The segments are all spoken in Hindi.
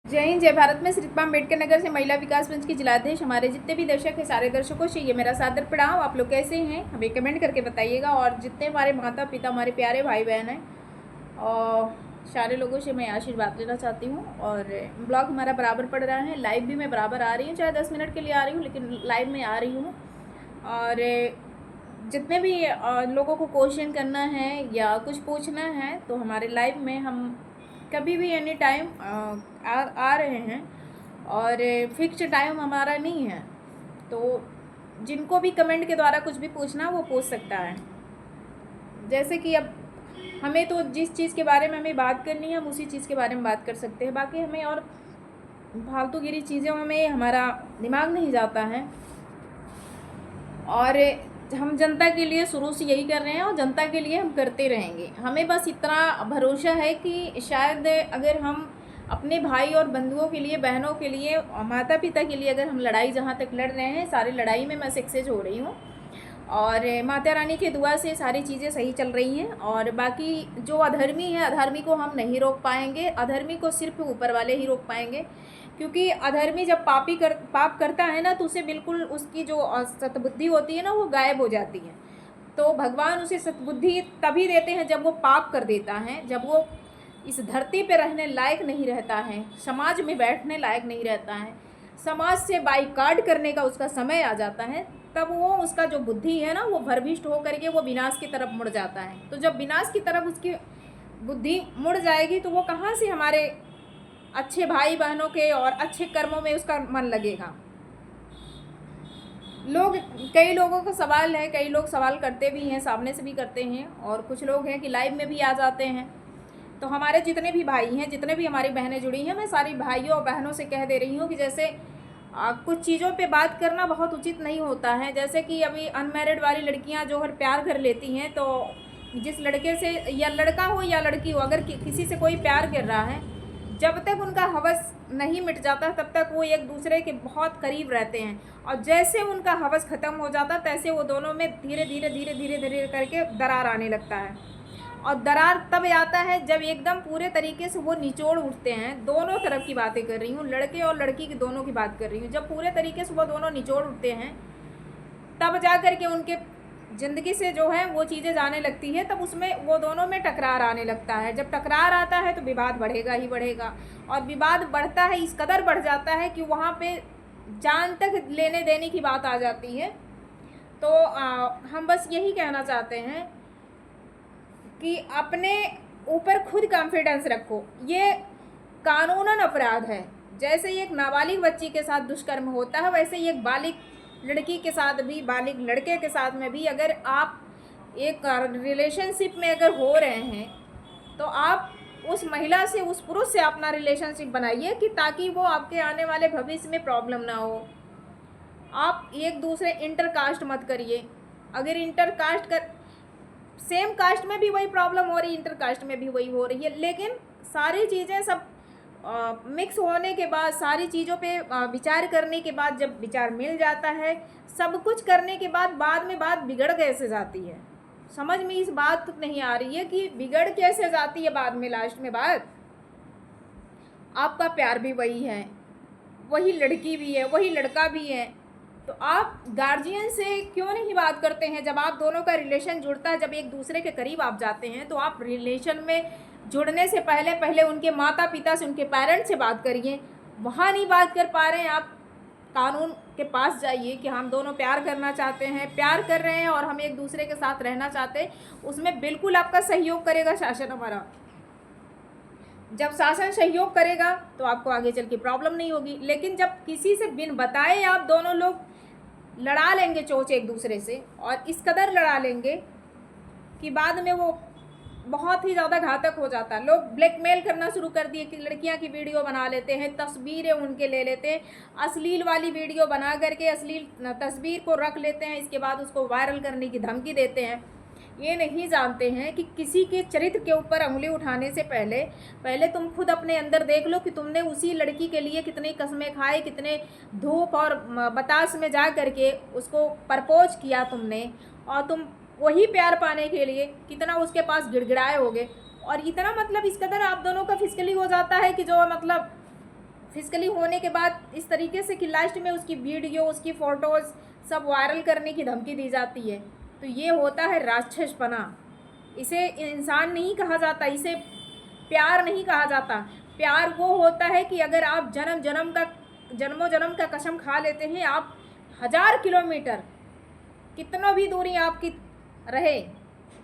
जय हिंद जय भारत में श्री अम्बेडकर नगर से महिला विकास मंच की जिलाध्यक्ष हमारे जितने भी दर्शक हैं सारे दर्शकों से ये मेरा सादर प्रणाम। आप लोग कैसे हैं हमें कमेंट करके बताइएगा। और जितने हमारे माता पिता हमारे प्यारे भाई बहन हैं और सारे लोगों से मैं आशीर्वाद लेना चाहती हूँ। और ब्लॉग हमारा बराबर पड़ रहा है, लाइव भी मैं बराबर आ रही हूँ, चाहे 10 मिनट के लिए आ रही हूँ लेकिन लाइव में आ रही हूँ। और जितने भी लोगों को क्वेश्चन करना है या कुछ पूछना है तो हमारे लाइव में हम कभी भी एनी टाइम आ रहे हैं। और फिक्स टाइम हमारा नहीं है, तो जिनको भी कमेंट के द्वारा कुछ भी पूछना वो पूछ सकता है। जैसे कि अब हमें तो जिस चीज़ के बारे में हमें बात करनी है हम उसी चीज़ के बारे में बात कर सकते हैं। बाकी हमें और फालतूगिरी चीज़ों में हमारा दिमाग नहीं जाता है। और हम जनता के लिए शुरू से यही कर रहे हैं और जनता के लिए हम करते रहेंगे। हमें बस इतना भरोसा है कि शायद अगर हम अपने भाई और बंधुओं के लिए, बहनों के लिए, माता पिता के लिए अगर हम लड़ाई जहाँ तक लड़ रहे हैं, सारी लड़ाई में मैं सक्सेस हो रही हूँ और माता रानी की दुआ से सारी चीज़ें सही चल रही हैं। और बाकी जो अधर्मी है, अधर्मी को हम नहीं रोक पाएंगे, अधर्मी को सिर्फ ऊपर वाले ही रोक पाएंगे। क्योंकि अधर्मी जब पाप करता है ना तो उसे बिल्कुल उसकी जो सतबुद्धि होती है ना वो गायब हो जाती है। तो भगवान उसे सतबुद्धि तभी देते हैं जब वो पाप कर देता है, जब वो इस धरती पे रहने लायक नहीं रहता है, समाज में बैठने लायक नहीं रहता है, समाज से बाइकाट करने का उसका समय आ जाता है, तब वो उसका जो बुद्धि है ना वो भ्रष्ट होकर के वो विनाश की तरफ मुड़ जाता है। तो जब विनाश की तरफ उसकी बुद्धि मुड़ जाएगी तो वो कहाँ से हमारे अच्छे भाई बहनों के और अच्छे कर्मों में उसका मन लगेगा। कई लोगों का सवाल है, कई लोग सवाल करते भी हैं, सामने से भी करते हैं, और कुछ लोग हैं कि लाइव में भी आ जाते हैं। तो हमारे जितने भी भाई हैं, जितने भी हमारी बहनें जुड़ी हैं, मैं सारी भाइयों और बहनों से कह दे रही हूँ कि जैसे कुछ चीज़ों पे बात करना बहुत उचित नहीं होता है। जैसे कि अभी अनमैरिड वाली लड़कियाँ जो है प्यार कर लेती हैं, तो जिस लड़के से, या लड़का हो या लड़की हो, अगर किसी से कोई प्यार कर रहा है, जब तक उनका हवस नहीं मिट जाता तब तक वो एक दूसरे के बहुत करीब रहते हैं। और जैसे उनका हवस ख़त्म हो जाता तैसे वो दोनों में धीरे धीरे धीरे धीरे धीरे करके दरार आने लगता है। और दरार तब आता है जब एकदम पूरे तरीके से वो निचोड़ उठते हैं। दोनों तरफ की बातें कर रही हूँ, लड़के और लड़की की दोनों की बात कर रही हूँ। जब पूरे तरीके से वो दोनों निचोड़ उठते हैं तब जा कर के उनके ज़िंदगी से जो है वो चीज़ें जाने लगती है, तब उसमें वो दोनों में टकरार आने लगता है। जब टकरार आता है तो विवाद बढ़ेगा ही बढ़ेगा, और विवाद बढ़ता है, इस कदर बढ़ जाता है कि वहाँ पे जान तक लेने देने की बात आ जाती है। तो हम बस यही कहना चाहते हैं कि अपने ऊपर खुद कॉन्फिडेंस रखो। ये कानूनन अपराध है। जैसे ही एक नाबालिग बच्ची के साथ दुष्कर्म होता है, वैसे ही एक बालिग लड़की के साथ भी, बालिग लड़के के साथ में भी, अगर आप एक रिलेशनशिप में अगर हो रहे हैं तो आप उस महिला से, उस पुरुष से अपना रिलेशनशिप बनाइए कि ताकि वो आपके आने वाले भविष्य में प्रॉब्लम ना हो। आप एक दूसरे इंटर कास्ट मत करिए। अगर इंटर कास्ट कर, सेम कास्ट में भी वही प्रॉब्लम हो रही है, इंटर कास्ट में भी वही हो रही है, लेकिन सारी चीज़ें सब मिक्स होने के बाद, सारी चीज़ों पे विचार करने के बाद, जब विचार मिल जाता है, सब कुछ करने के बाद में बात बिगड़ कैसे जाती है, समझ में इस बात नहीं आ रही है कि बिगड़ कैसे जाती है बाद में, लास्ट में बात। आपका प्यार भी वही है, वही लड़की भी है, वही लड़का भी है, तो आप गार्जियन से क्यों नहीं बात करते हैं? जब आप दोनों का रिलेशन जुड़ता है, जब एक दूसरे के करीब आप जाते हैं, तो आप रिलेशन में जुड़ने से पहले पहले उनके माता पिता से, उनके पेरेंट्स से बात करिए। वहाँ नहीं बात कर पा रहे हैं, आप कानून के पास जाइए कि हम दोनों प्यार करना चाहते हैं, प्यार कर रहे हैं और हम एक दूसरे के साथ रहना चाहते हैं। उसमें बिल्कुल आपका सहयोग करेगा शासन हमारा। जब शासन सहयोग करेगा तो आपको आगे चल के प्रॉब्लम नहीं होगी। लेकिन जब किसी से बिन बताए आप दोनों लोग लड़ा लेंगे चोंच एक दूसरे से, और इस कदर लड़ा लेंगे कि बाद में वो बहुत ही ज़्यादा घातक हो जाता है। लोग ब्लैकमेल करना शुरू कर दिए कि लड़कियां की वीडियो बना लेते हैं, तस्वीरें उनके ले लेते हैं, अश्लील वाली वीडियो बना करके अश्लील तस्वीर को रख लेते हैं, इसके बाद उसको वायरल करने की धमकी देते हैं। ये नहीं जानते हैं कि किसी के चरित्र के ऊपर उंगली उठाने से पहले पहले तुम खुद अपने अंदर देख लो कि तुमने उसी लड़की के लिए कितनी कसमें खाई, कितने धूप और बतास में जा करके उसको प्रपोज किया तुमने, और तुम वही प्यार पाने के लिए कितना उसके पास गिड़गिड़ाए होगे। और इतना मतलब इस कदर आप दोनों का फिजिकली हो जाता है कि जो मतलब फिजिकली होने के बाद इस तरीके से कि लास्ट में उसकी वीडियो, उसकी फ़ोटोज़ सब वायरल करने की धमकी दी जाती है। तो ये होता है राक्षसपना। इसे इंसान नहीं कहा जाता, इसे प्यार नहीं कहा जाता। प्यार वो होता है कि अगर आप जन्मों जन्म का कसम खा लेते हैं, आप 1000 किलोमीटर कितना भी दूरी आपकी रहे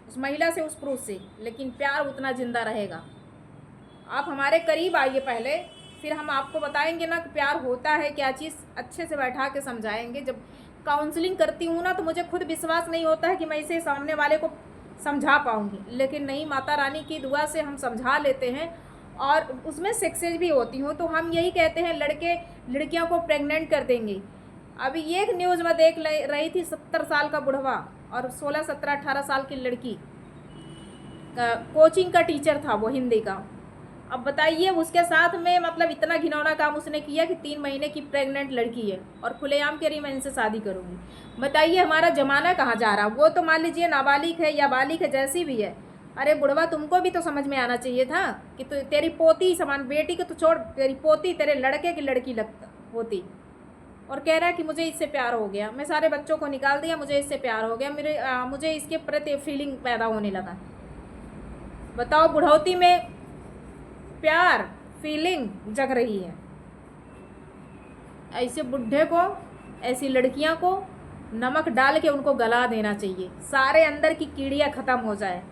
उस महिला से, उस पुरुष से, लेकिन प्यार उतना ज़िंदा रहेगा। आप हमारे करीब आइए पहले, फिर हम आपको बताएंगे ना कि प्यार होता है क्या चीज़, अच्छे से बैठा के समझाएंगे। जब काउंसलिंग करती हूँ ना तो मुझे खुद विश्वास नहीं होता है कि मैं इसे सामने वाले को समझा पाऊँगी, लेकिन नहीं, माता रानी की दुआ से हम समझा लेते हैं और उसमें सक्सेस भी होती हूँ। तो हम यही कहते हैं, लड़के लड़कियों को प्रेग्नेंट कर देंगे। अभी एक न्यूज़ में देख रही थी, 70 साल का बुढ़वा और 16, 17, 18 साल की लड़की, कोचिंग का टीचर था वो, हिंदी का। अब बताइए, उसके साथ में मतलब इतना घिनौना काम उसने किया कि 3 महीने की प्रेग्नेंट लड़की है और खुलेआम कह रही मैं इनसे शादी करूँगी। बताइए हमारा ज़माना कहाँ जा रहा। वो तो मान लीजिए नाबालिग है या बालिग है, जैसी भी है। अरे बुढ़वा, तुमको भी तो समझ में आना चाहिए था कि तो तेरी पोती समान, बेटी को तो छोड़, तेरी पोती तेरे लड़के की लड़की होती, और कह रहा है कि मुझे इससे प्यार हो गया, मैं सारे बच्चों को निकाल दिया, मुझे इससे प्यार हो गया, मुझे इसके प्रति फीलिंग पैदा होने लगा। बताओ, बुढ़ौती में प्यार फीलिंग जग रही है। ऐसे बुढ़े को, ऐसी लड़कियां को नमक डाल के उनको गला देना चाहिए, सारे अंदर की कीड़ियाँ ख़त्म हो जाए।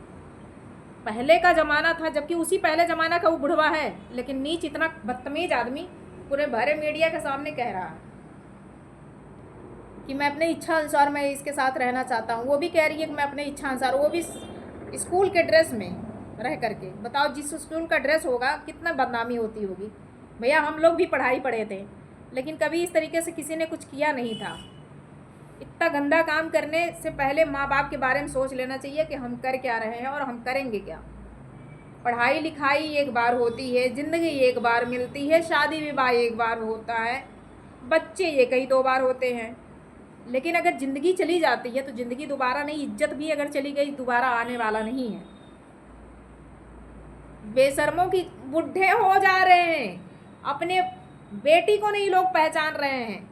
पहले का ज़माना था, जबकि उसी पहले ज़माना का वो बुढ़वा है, लेकिन नीच इतना बदतमीज आदमी पूरे भरे मीडिया के सामने कह रहा है कि मैं अपने इच्छा अनुसार मैं इसके साथ रहना चाहता हूँ। वो भी कह रही है कि मैं अपने इच्छा अनुसार, वो भी स्कूल के ड्रेस में रह करके। बताओ, जिस स्कूल का ड्रेस होगा कितना बदनामी होती होगी। भैया, हम लोग भी पढ़ाई पढ़े थे, लेकिन कभी इस तरीके से किसी ने कुछ किया नहीं था। इतना गंदा काम करने से पहले माँ बाप के बारे में सोच लेना चाहिए कि हम कर क्या रहे हैं और हम करेंगे क्या। पढ़ाई लिखाई एक बार होती है, ज़िंदगी एक बार मिलती है, शादी विवाह एक बार होता है, बच्चे ये कई 2 बार होते हैं। लेकिन अगर ज़िंदगी चली जाती है तो ज़िंदगी दोबारा नहीं, इज्जत भी अगर चली गई दोबारा आने वाला नहीं है। बेशर्मों की बुढ़े हो जा रहे हैं, अपने बेटी को नहीं लोग पहचान रहे हैं,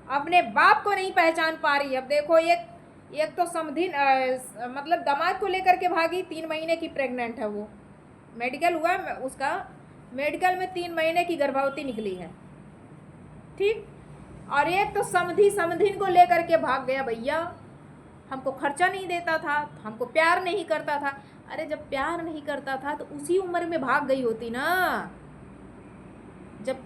अपने बाप को नहीं पहचान पा रही। अब देखो, एक तो समधिन मतलब दामाद को लेकर के भागी, 3 महीने की प्रेग्नेंट है वो, मेडिकल हुआ उसका, मेडिकल में 3 महीने की गर्भवती निकली है, ठीक। और एक तो समधिन को लेकर के भाग गया, भैया हमको खर्चा नहीं देता था, हमको प्यार नहीं करता था। अरे जब प्यार नहीं करता था तो उसी उम्र में भाग गई होती ना। जब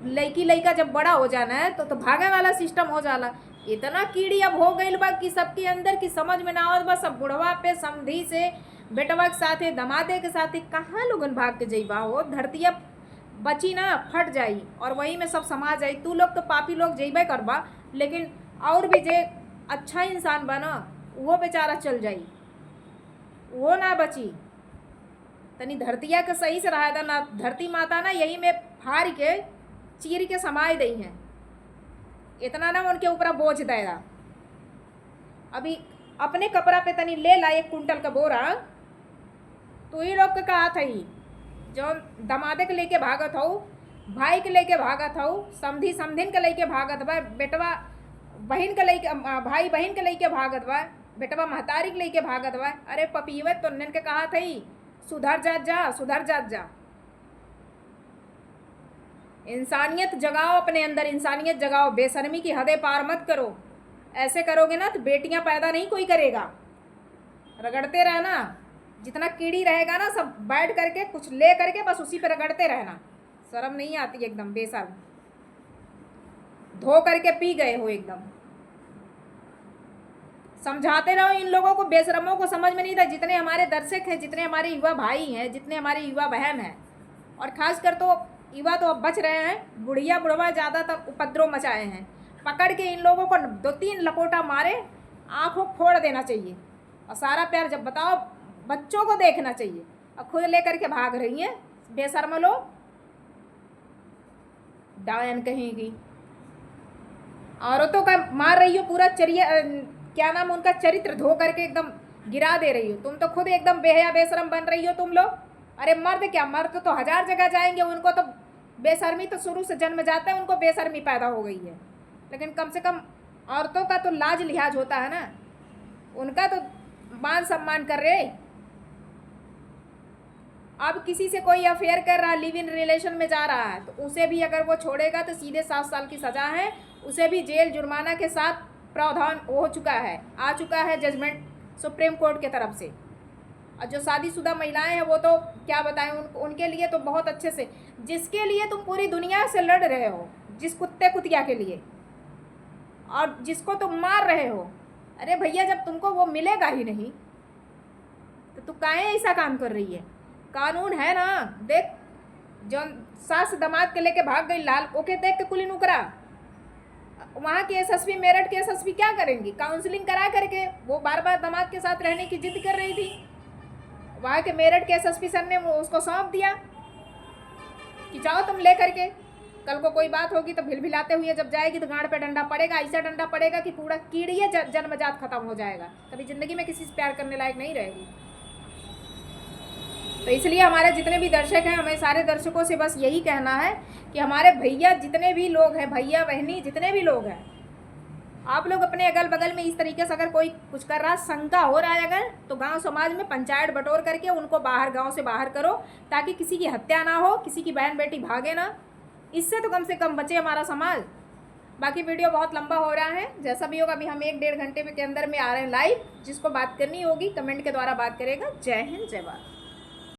लड़का जब बड़ा हो जाना है तो भागे वाला सिस्टम हो जाला। इतना कीड़ी अब हो गई बा कि सबके अंदर की समझ में ना आवत बा, सब बुढ़वा पे समधी से, बेटवा के साथे, दमादे के साथे कहाँ लोगन भाग के जइबा हो। धरती अब बची ना, फट जाई और वही में सब समा जाई। तू लोग तो पापी लोग जइबे करबा, लेकिन और भी जे अच्छा इंसान बना वो बेचारा चल जाई, वो ना बची। तनी धरतिया के सही से रहा था ना, धरती माता ना यही में फाड़ के चीर के समाये दई हैं, इतना ना उनके ऊपर बोझ देगा। अभी अपने कपड़ा पे तनी ले ला 1 कुंटल का बोरा, तो ही लोग के कहा था ही जो दमादे के लेके भागत हो, भाई के लेके भागत हो, समधिन के लेके भागत बा, बेटवा बहन के लेके, भाई बहन के लेके भागत बा, बेटवा महतारी के लेके भागत बा। अरे पपीवे तो के कहा था ही सुधर जात जा, सुधर जात जा। इंसानियत जगाओ अपने अंदर, इंसानियत जगाओ, बेशर्मी की हदें पार मत करो। ऐसे करोगे ना तो बेटियां पैदा नहीं कोई करेगा। रगड़ते रहना, जितना कीड़ी रहेगा ना सब बैठ करके कुछ ले करके बस उसी पे रगड़ते रहना। शर्म नहीं आती, एकदम बेशर्म, धो करके पी गए हो एकदम। समझाते रहो इन लोगों को, बेशरमों को समझ में नहीं था। जितने हमारे दर्शक हैं, जितने हमारे युवा भाई हैं, जितने हमारे युवा बहन हैं, और खासकर तो युवा तो अब बच रहे हैं, बुढ़िया बुढ़वा ज़्यादातर उपद्रव मचाए हैं। पकड़ के इन लोगों को 2-3 लपोटा मारे, आँखों फोड़ देना चाहिए और सारा प्यार जब बताओ बच्चों को देखना चाहिए। और खुद लेकर के भाग रही हैं बेशर्म लोग, डायन कहेंगी। औरतों का मार रही हो पूरा क्या नाम उनका चरित्र धो करके एकदम गिरा दे रही हो। तुम तो खुद एकदम बेहया बेशरम बन रही हो तुम लोग। अरे मर्द क्या, मर्द तो 1000 जगह जाएंगे, उनको तो बेशर्मी तो शुरू से जन्म जाता है, उनको बेशर्मी पैदा हो गई है, लेकिन कम से कम औरतों का तो लाज लिहाज होता है ना, उनका तो मान सम्मान कर रहे। अब किसी से कोई अफेयर कर रहा, लिव इन रिलेशन में जा रहा है, तो उसे भी अगर वो छोड़ेगा तो सीधे 7 साल की सज़ा है, उसे भी जेल जुर्माना के साथ प्रावधान हो चुका है, आ चुका है जजमेंट सुप्रीम कोर्ट के तरफ से। और जो शादीशुदा महिलाएं हैं वो तो क्या बताएं, उनके लिए तो बहुत अच्छे से, जिसके लिए तुम पूरी दुनिया से लड़ रहे हो, जिस कुत्ते कुतिया के लिए, और जिसको तुम मार रहे हो, अरे भैया जब तुमको वो मिलेगा ही नहीं तो तू काहे ऐसा काम कर रही है। कानून है ना, देख जो सास दामाद के लेके भाग गई लाल, ओके देख के कुली नुकरा, वहाँ की एसएसपी, मेरठ की एसएसपी क्या करेंगी, काउंसलिंग करा करके, वो बार बार दामाद के साथ रहने की जिद कर रही थी, वहाँ के मेरठ के एसएसपी सर ने वो उसको सौंप दिया कि जाओ तुम ले करके, कल को कोई बात होगी तो भिलभिलाते हुए जब जाएगी तो गांड पे डंडा पड़ेगा, ऐसा डंडा पड़ेगा कि पूरा कीड़िए जन्मजात खत्म हो जाएगा, कभी ज़िंदगी में किसी से प्यार करने लायक नहीं रहेगी। तो इसलिए हमारे जितने भी दर्शक हैं, हमें सारे दर्शकों से बस यही कहना है कि हमारे भैया जितने भी लोग हैं, भैया बहनी जितने भी लोग हैं, आप लोग अपने अगल बगल में इस तरीके से अगर कोई कुछ कर रहा, शंका हो रहा है अगर, तो गांव समाज में पंचायत बटोर करके उनको बाहर, गांव से बाहर करो, ताकि किसी की हत्या ना हो, किसी की बहन बेटी भागे ना, इससे तो कम से कम बचे हमारा समाज। बाकी वीडियो बहुत लंबा हो रहा है, जैसा भी होगा, अभी हम 1-1.5 घंटे के अंदर में आ रहे हैं लाइव, जिसको बात करनी होगी कमेंट के द्वारा बात करेगा। जय हिंद, जय भारत।